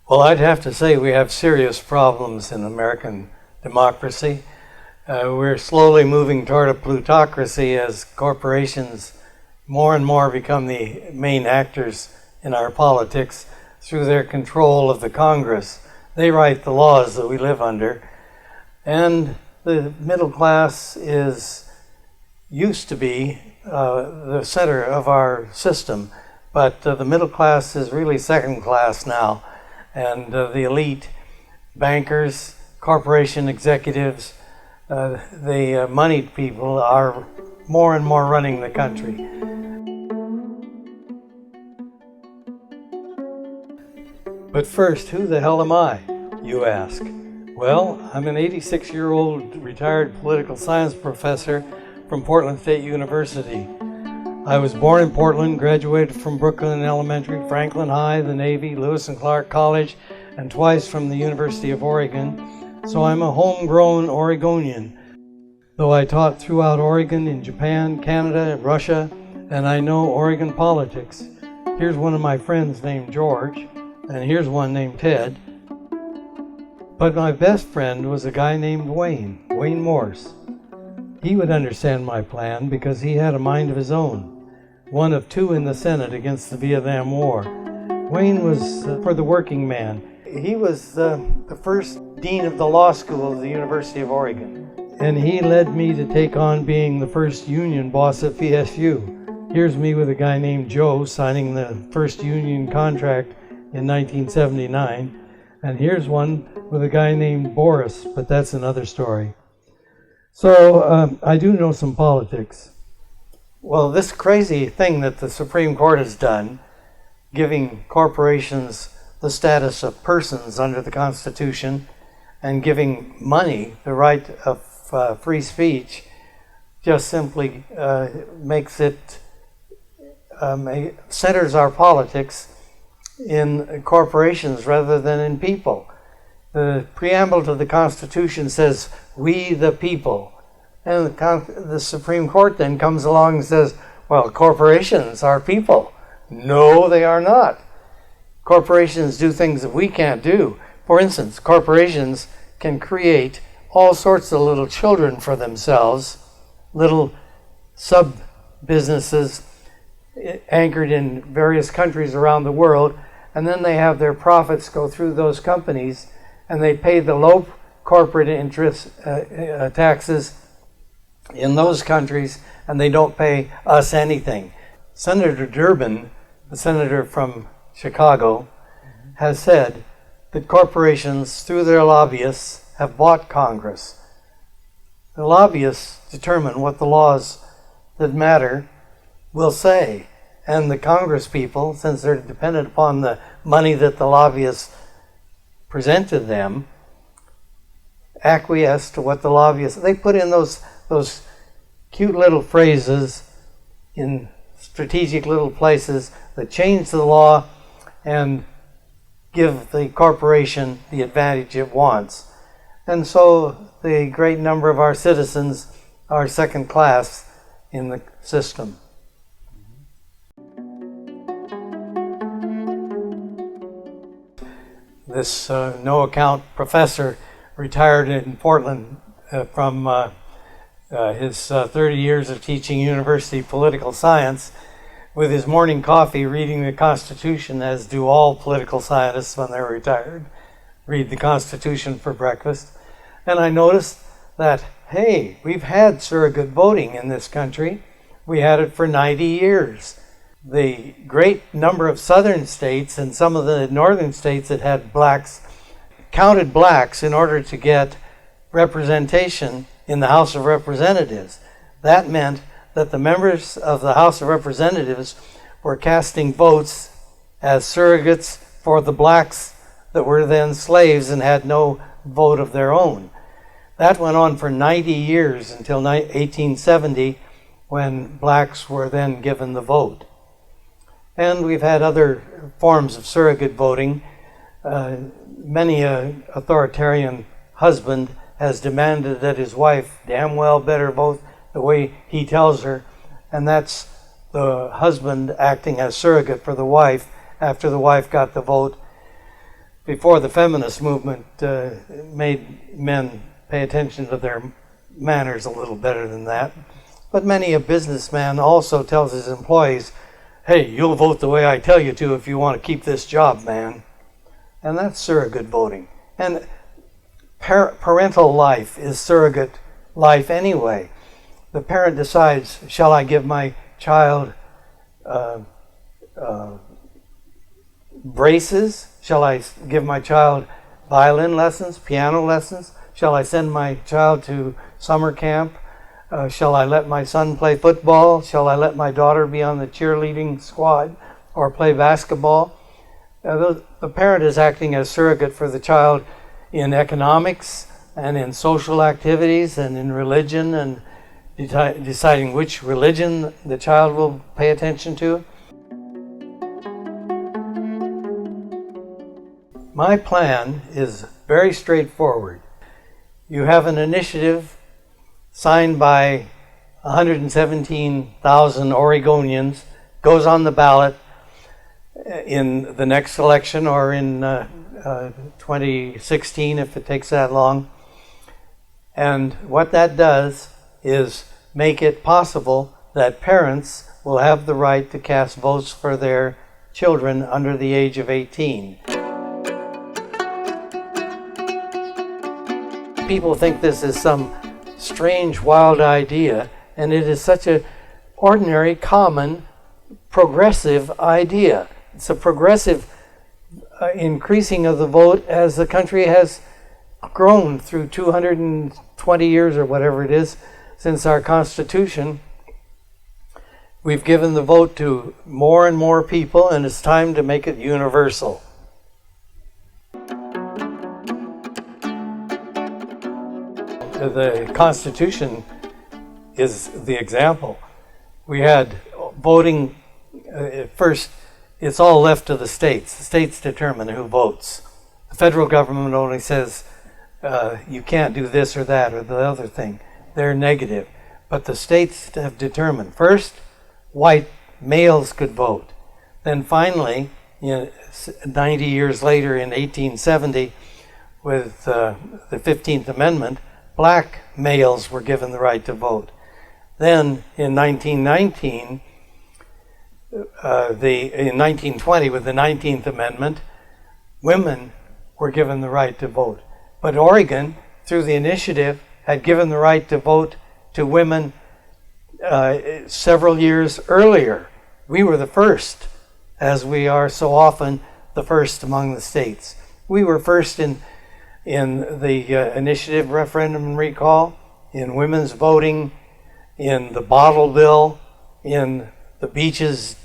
Well, I'd have to say we have serious problems in American democracy. We're slowly moving toward a plutocracy as corporations more and more become the main actors in our politics through their control of the Congress. They write the laws that we live under. And the middle class used to be the center of our system, but the middle class is really second class now. And the elite, bankers, corporation executives, the moneyed people are more and more running the country. But first, who the hell am I, you ask? Well, I'm an 86-year-old retired political science professor from Portland State University. I was born in Portland, graduated from Brooklyn Elementary, Franklin High, the Navy, Lewis and Clark College, and twice from the University of Oregon. So I'm a homegrown Oregonian. Though I taught throughout Oregon, in Japan, Canada, Russia, and I know Oregon politics. Here's one of my friends named George, and here's one named Ted. But my best friend was a guy named Wayne Morse. He would understand my plan because he had a mind of his own, one of two in the Senate against the Vietnam War. Wayne was for the working man. He was the first dean of the law school of the University of Oregon, and he led me to take on being the first union boss at VSU. Here's me with a guy named Joe signing the first union contract in 1979, and here's one with a guy named Boris, but that's another story. So I do know some politics. Well, this crazy thing that the Supreme Court has done, giving corporations the status of persons under the Constitution and giving money the right of free speech, just simply makes it, centers our politics in corporations rather than in people. The preamble to the Constitution says, "We the people." And the Supreme Court then comes along and says, well, corporations are people. No, they are not. Corporations do things that we can't do. For instance, corporations can create all sorts of little children for themselves, little sub-businesses anchored in various countries around the world, and then they have their profits go through those companies, and they pay the low corporate interest taxes in those countries, and they don't pay us anything. Senator Durbin, the senator from Chicago, has said that corporations, through their lobbyists, have bought Congress. The lobbyists determine what the laws that matter will say, and the Congress people, since they're dependent upon the money that the lobbyists present to them, acquiesce to what the lobbyists, they put in those cute little phrases in strategic little places that change the law and give the corporation the advantage it wants. And so the great number of our citizens are second class in the system. This no-account professor retired in Portland from his 30 years of teaching university political science with his morning coffee reading the Constitution, as do all political scientists when they're retired, read the Constitution for breakfast. And I noticed that, hey, we've had surrogate voting in this country. We had it for 90 years. The great number of southern states and some of the northern states that had blacks counted blacks in order to get representation in the House of Representatives. That meant that the members of the House of Representatives were casting votes as surrogates for the blacks that were then slaves and had no vote of their own. That went on for 90 years until 1870, when blacks were then given the vote. And we've had other forms of surrogate voting. Many an authoritarian husband has demanded that his wife damn well better vote the way he tells her, and that's the husband acting as surrogate for the wife after the wife got the vote. before the feminist movement made men pay attention to their manners a little better than that. But many a businessman also tells his employees, hey, you'll vote the way I tell you to if you want to keep this job, man. And that's surrogate voting. And parental life is surrogate life anyway. The parent decides, shall I give my child braces? Shall I give my child violin lessons, piano lessons? Shall I send my child to summer camp? Shall I let my son play football? Shall I let my daughter be on the cheerleading squad or play basketball? The parent is acting as surrogate for the child in economics and in social activities and in religion, and deciding which religion the child will pay attention to. My plan is very straightforward. You have an initiative signed by 117,000 Oregonians, goes on the ballot in the next election or in 2016 if it takes that long. And what that does is make it possible that parents will have the right to cast votes for their children under the age of 18. People think this is some strange, wild idea, and it is such an ordinary, common, progressive idea. It's a progressive increasing of the vote as the country has grown through 220 years or whatever it is since our Constitution. We've given the vote to more and more people, and it's time to make it universal. The Constitution is the example. We had voting, first, it's all left to the states. The states determine who votes. The federal government only says you can't do this or that or the other thing. They're negative. But the states have determined. First, white males could vote. Then finally, 90 years later in 1870, with the 15th Amendment, black males were given the right to vote. Then in 1919, in 1920 with the 19th Amendment, women were given the right to vote. But Oregon, through the initiative, had given the right to vote to women several years earlier. We were the first, as we are so often the first among the states. We were first in the initiative, referendum, and recall, in women's voting, in the bottle bill, in the beaches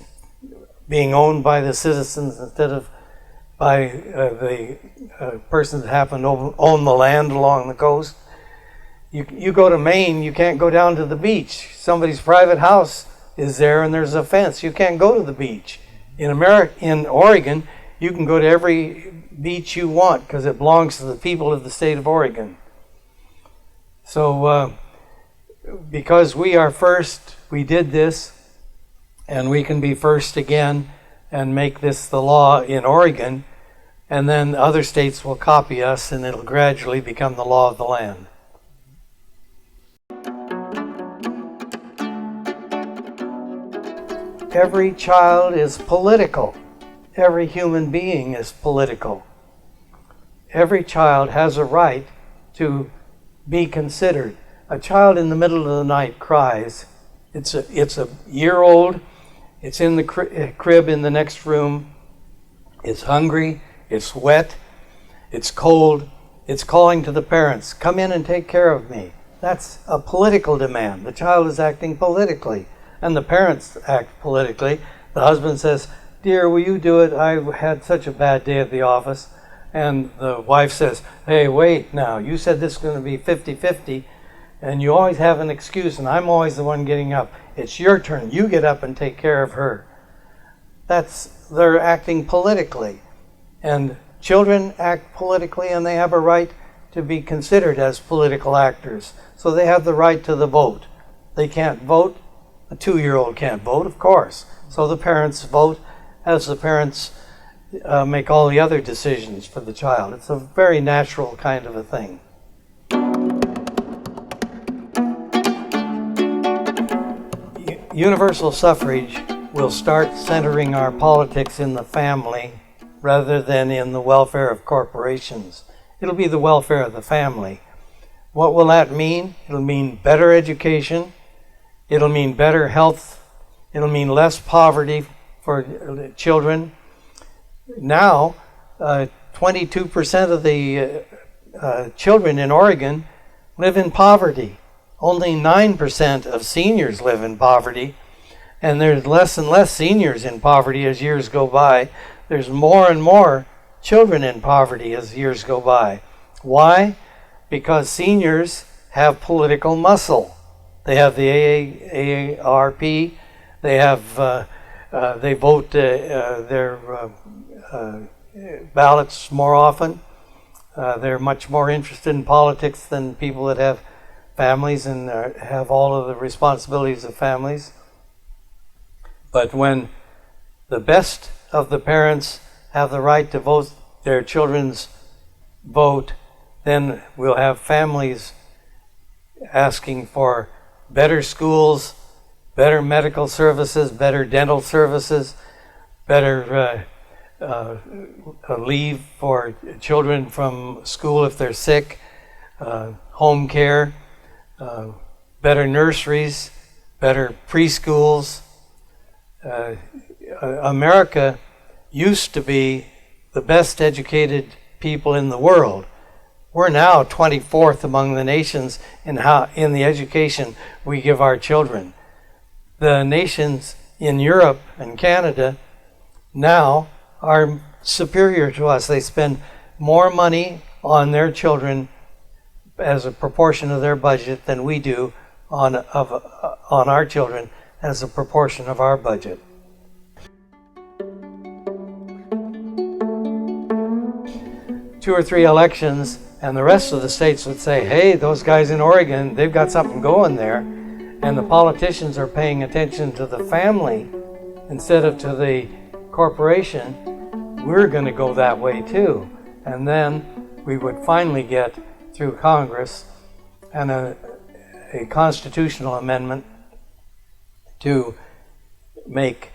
being owned by the citizens instead of by the persons that happen to own the land along the coast. You go to Maine, you can't go down to the beach. Somebody's private house is there and there's a fence. You can't go to the beach. In Oregon, you can go to every beach you want because it belongs to the people of the state of Oregon. So because we are first, we did this, and we can be first again and make this the law in Oregon, and then other states will copy us and it'll gradually become the law of the land. Every child is political. Every human being is political. Every child has a right to be considered. A child in the middle of the night cries. It's a year old. It's in the crib in the next room. It's hungry. It's wet. It's cold. It's calling to the parents, come in and take care of me. That's a political demand. The child is acting politically, and the parents act politically. The husband says, dear, will you do it? I had such a bad day at the office. And the wife says, hey, wait now. You said this is going to be 50-50, and you always have an excuse, and I'm always the one getting up. It's your turn. You get up and take care of her. They're acting politically. And children act politically, and they have a right to be considered as political actors. So they have the right to the vote. They can't vote. A 2-year-old can't vote, of course. So the parents vote as the parents make all the other decisions for the child. It's a very natural kind of a thing. Universal suffrage will start centering our politics in the family rather than in the welfare of corporations. It'll be the welfare of the family. What will that mean? It'll mean better education. It'll mean better health. It'll mean less poverty for children. Now, 22% of the children in Oregon live in poverty. Only 9% of seniors live in poverty. And there's less and less seniors in poverty as years go by. There's more and more children in poverty as years go by. Why? Because seniors have political muscle. They have the AARP. They vote their ballots more often. They're much more interested in politics than people that have families and have all of the responsibilities of families. But when the best of the parents have the right to vote their children's vote, then we'll have families asking for better schools, better medical services, better dental services, better leave for children from school if they're sick, home care, better nurseries, better preschools. America used to be the best educated people in the world. We're now 24th among the nations in the education we give our children. The nations in Europe and Canada now are superior to us. They spend more money on their children as a proportion of their budget than we do on our children as a proportion of our budget. Two or three elections and the rest of the states would say, hey, those guys in Oregon, they've got something going there, and the politicians are paying attention to the family instead of to the corporation. We're going to go that way too. And then we would finally get through Congress and a constitutional amendment to make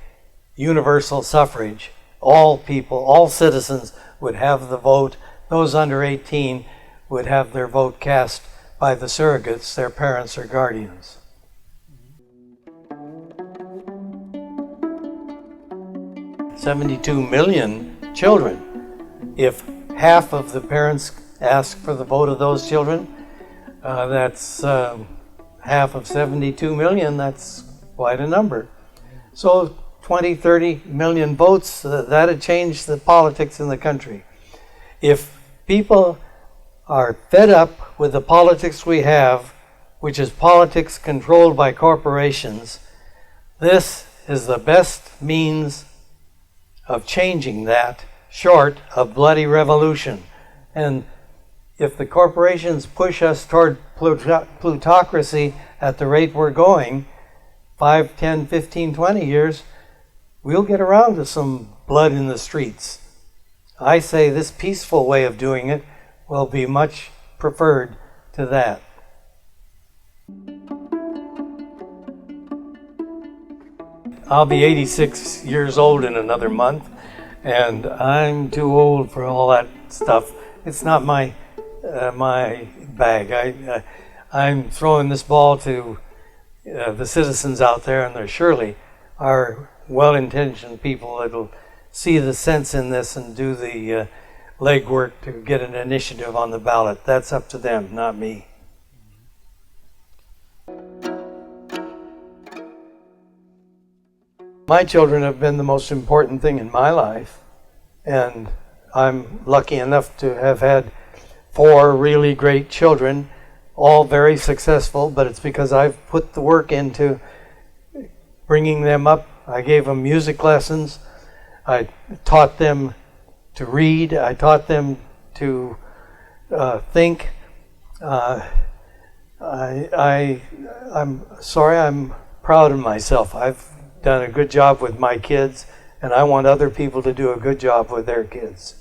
universal suffrage. All people, all citizens would have the vote. Those under 18 would have their vote cast by the surrogates, their parents or guardians. $72 million children. If half of the parents ask for the vote of those children, that's half of 72 million. That's quite a number. So 20, 30 million votes, that'd change the politics in the country. If people are fed up with the politics we have, which is politics controlled by corporations, this is the best means of changing that, short of bloody revolution. And if the corporations push us toward plutocracy at the rate we're going, 5, 10, 15, 20 years, we'll get around to some blood in the streets. I say this peaceful way of doing it will be much preferred to that. I'll be 86 years old in another month, and I'm too old for all that stuff. It's not my bag. I'm throwing this ball to the citizens out there, and there surely are well-intentioned people that'll see the sense in this and do the legwork to get an initiative on the ballot. That's up to them, not me. My children have been the most important thing in my life, and I'm lucky enough to have had 4 really great children, all very successful, but it's because I've put the work into bringing them up. I gave them music lessons. I taught them to read. I taught them to think. I'm sorry, I'm proud of myself. I've done a good job with my kids, and I want other people to do a good job with their kids.